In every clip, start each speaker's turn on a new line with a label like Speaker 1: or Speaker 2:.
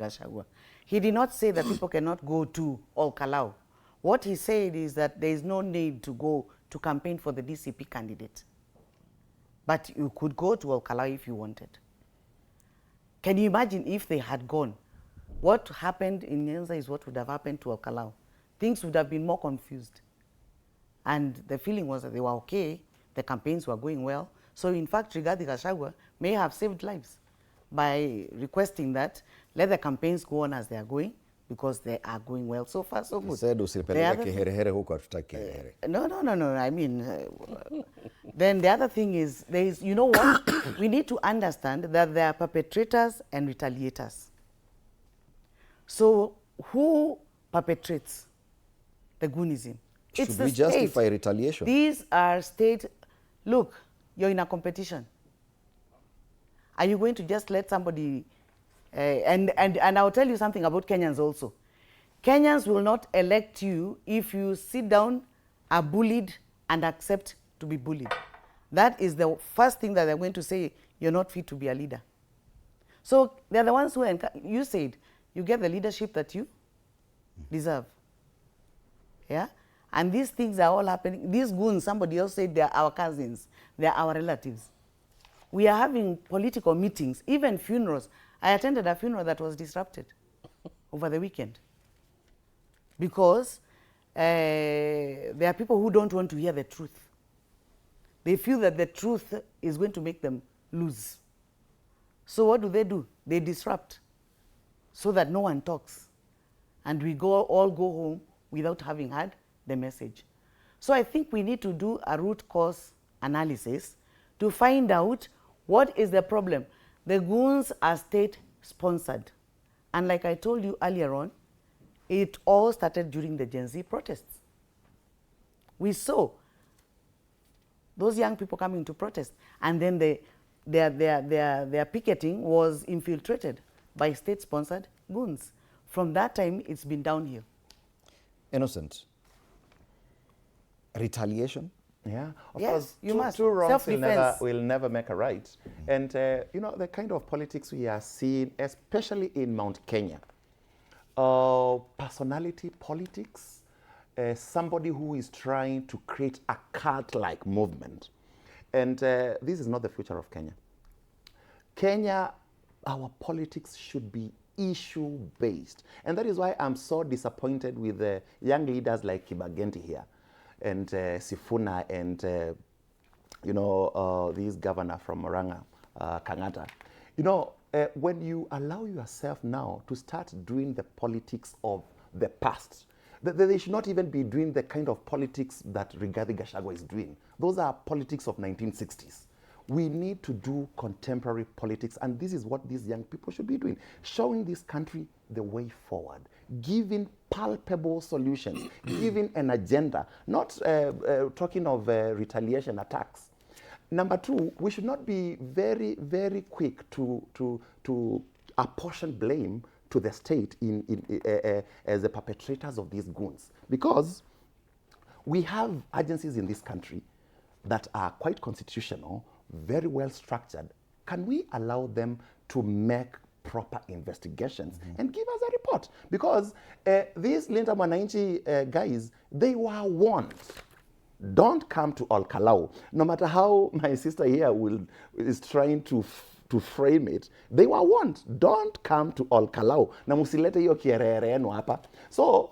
Speaker 1: Gachagua. He did not say that people cannot go to Ol Kalou. What he said is that there is no need to go to campaign for the DCP candidate. But you could go to Ol Kalou if you wanted. Can you imagine if they had gone? What happened in Nyanza is what would have happened to Ol Kalou. Things would have been more confused. And the feeling was that they were okay, the campaigns were going well. So in fact, Rigathi Gachagua may have saved lives by requesting that let the campaigns go on as they are going, because they are going well so far, so good.
Speaker 2: He said usipeleke kiherehere huko hatutaki kiherehere.
Speaker 1: No. I mean, then the other thing is, you know what? We need to understand that there are perpetrators and retaliators. So who perpetrates the Goonism?
Speaker 2: Should we justify retaliation?
Speaker 1: These are state. Look, you're in a competition. Are you going to just let somebody? And I'll tell you something about Kenyans also. Kenyans will not elect you if you sit down, are bullied, and accept to be bullied. That is the first thing that they're going to say, you're not fit to be a leader. So they're the ones who, you said, you get the leadership that you deserve. Yeah? And these things are all happening. These goons, somebody else said they're our cousins, they're our relatives. We are having political meetings, even funerals. I attended a funeral that was disrupted over the weekend because there are people who don't want to hear the truth. They feel that the truth is going to make them lose. So what do? They disrupt so that no one talks. And we all go home without having heard the message. So I think we need to do a root cause analysis to find out what is the problem. The goons are state-sponsored. And like I told you earlier on, it all started during the Gen Z protests. We saw those young people coming to protest, and then their picketing was infiltrated by state-sponsored goons. From that time, it's been downhill.
Speaker 2: Innocent. Retaliation?
Speaker 3: Yeah, of
Speaker 1: yes,
Speaker 3: course,
Speaker 1: you must.
Speaker 3: Two wrongs
Speaker 1: Self-defense
Speaker 3: will never make a right. And, you know, the kind of politics we are seeing, especially in Mount Kenya, personality politics, somebody who is trying to create a cult-like movement. And this is not the future of Kenya. Kenya, our politics should be issue-based. And that is why I'm so disappointed with the young leaders like Kibagenti here, and Sifuna, and you know, this governor from Murang'a, Kangata. You know, when you allow yourself now to start doing the politics of the past, they should not even be doing the kind of politics that Rigathi Gachagua is doing. Those are politics of 1960s. We need to do contemporary politics, and this is what these young people should be doing, showing this country the way forward, giving palpable solutions, giving an agenda, not talking of retaliation attacks. Number two, we should not be very, very quick to apportion blame to the state as the perpetrators of these goons, because we have agencies in this country that are quite constitutional, very well structured. Can we allow them to make proper investigations and give us a report? Because these Linda Mwananchi guys, they were warned. Don't come to Ol Kalou. No matter how my sister here is trying to frame it, they were warned. Don't come to Ol Kalou. Na musilete hiyo kierere yenu hapa. So,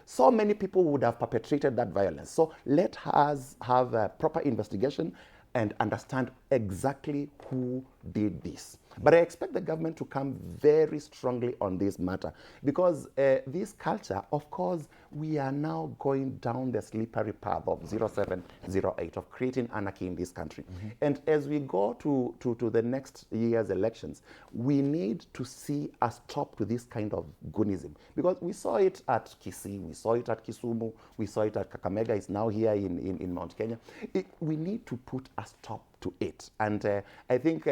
Speaker 3: so many people would have perpetrated that violence. So let us have a proper investigation and understand exactly who did this. But I expect the government to come very strongly on this matter, because this culture, of course, we are now going down the slippery path of 0708, of creating anarchy in this country. And as we go to the next year's elections, we need to see a stop to this kind of Goonism, because we saw it at Kisii, we saw it at Kisumu, we saw it at Kakamega, it's now here in Mount Kenya. We need to put a stop to it. And I think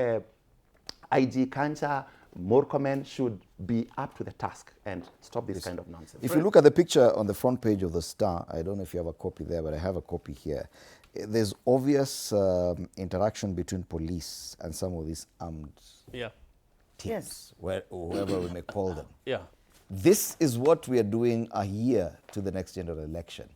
Speaker 3: IG Kancha, Murkomen should be up to the task and stop this kind of nonsense.
Speaker 2: If you look at the picture on the front page of the Star, I don't know if you have a copy there, but I have a copy here. There's obvious interaction between police and some of these armed teams,
Speaker 1: Yes.
Speaker 2: whoever we may call them.
Speaker 4: Yeah.
Speaker 2: This is what we are doing a year to the next general election.